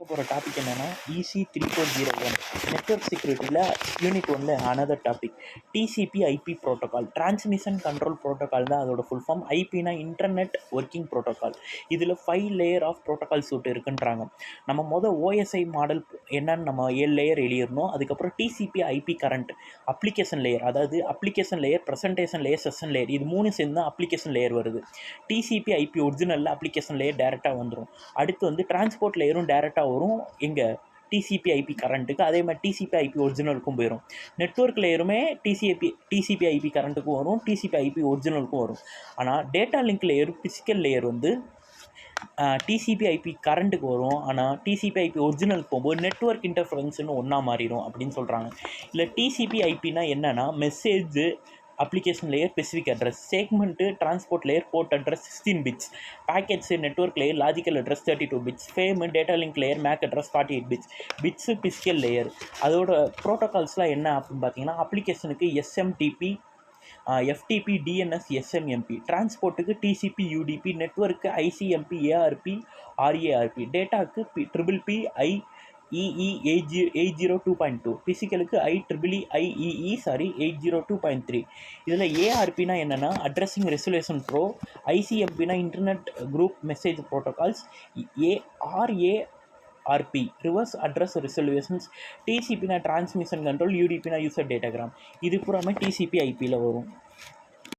போகிற டாபிக் என்னென்னா EC3401 network செக்யூரிட்டியில் யூனிட் 1ல் another topic TCP IP protocol. Transmission control protocol தான் அதோட ஃபுல் ஃபார்ம். ஐபினா இன்டர்நெட் ஒர்க்கிங் ப்ரோட்டோகால். இதில் 5 லேயர் ஆஃப் ப்ரோட்டோகால் சூட் இருக்குன்றாங்க. நம்ம ஓஎஸ்ஐ மாடல் என்னன்னு நம்ம 7 லேயர் எழுதிடணும். அதுக்கப்புறம் TCP IP current application layer, அதாவது application layer, presentation layer, session layer, இது 3 சேர்ந்து தான் அப்ளிகேஷன் லேயர் வருது. டிசிபி ஐபி ஒரிஜினலில் அப்ளிகேஷன் லேயர் டேரெக்டாக வந்துடும். அடுத்து டிரான்ஸ்போர்ட் லேயரும் டேரெக்டாக வரும் எங்கே டிசிபி ஐபி கரண்ட்டுக்கு. அதே மாதிரி டிசிபி ஐபி ஒரிஜினலுக்கும் போயிடும். நெட்வொர்க் லேயருமே டிசிபி ஐபி கரண்ட்டுக்கும் வரும், டிசிபி ஐபி ஒரிஜினலுக்கும் வரும். ஆனால் data link layer, physical layer TCP IP கரண்ட்டுக்கு வரும். ஆனால் டிசிபி ஐபி ஒரிஜினலுக்கு போகும்போது நெட்வொர்க் இன்டர்ஃபரன்ஸ்னு ஒன்றா மாறிடும் அப்படின்னு சொல்கிறாங்க. இல்லை டிசிபி ஐபினா என்னென்னா message application layer specific address, segment transport layer port address 16 bits, packets network layer logical address 32 bits, frame data link layer mac address 48 bits physical layer. அதோட ப்ரோட்டோகால்ஸ்லாம் என்ன அப்படின்னு பார்த்தீங்கன்னா அப்ளிகேஷனுக்கு SMTP, FTP, DNS, SMMP, டிரான்ஸ்போர்ட்டுக்கு TCP, UDP, நெட்வொர்க்கு ICMP, ARP, RARP, டேட்டாவுக்கு PPP, IEE 802.2, ஃபிசிக்கலுக்கு IEEE 802.3. இதில் ARPனா என்னென்னா அட்ரஸிங் ரெசல்யூஷன் ப்ரோ, ICMPனா internet group message protocols, RARP reverse address resolutions, TCPனா டிரான்ஸ்மிஷன் கண்ட்ரோல், UDPனா யூசர் டேட்டாகிராம். இது பூராமே TCP ஐபியில் வரும்.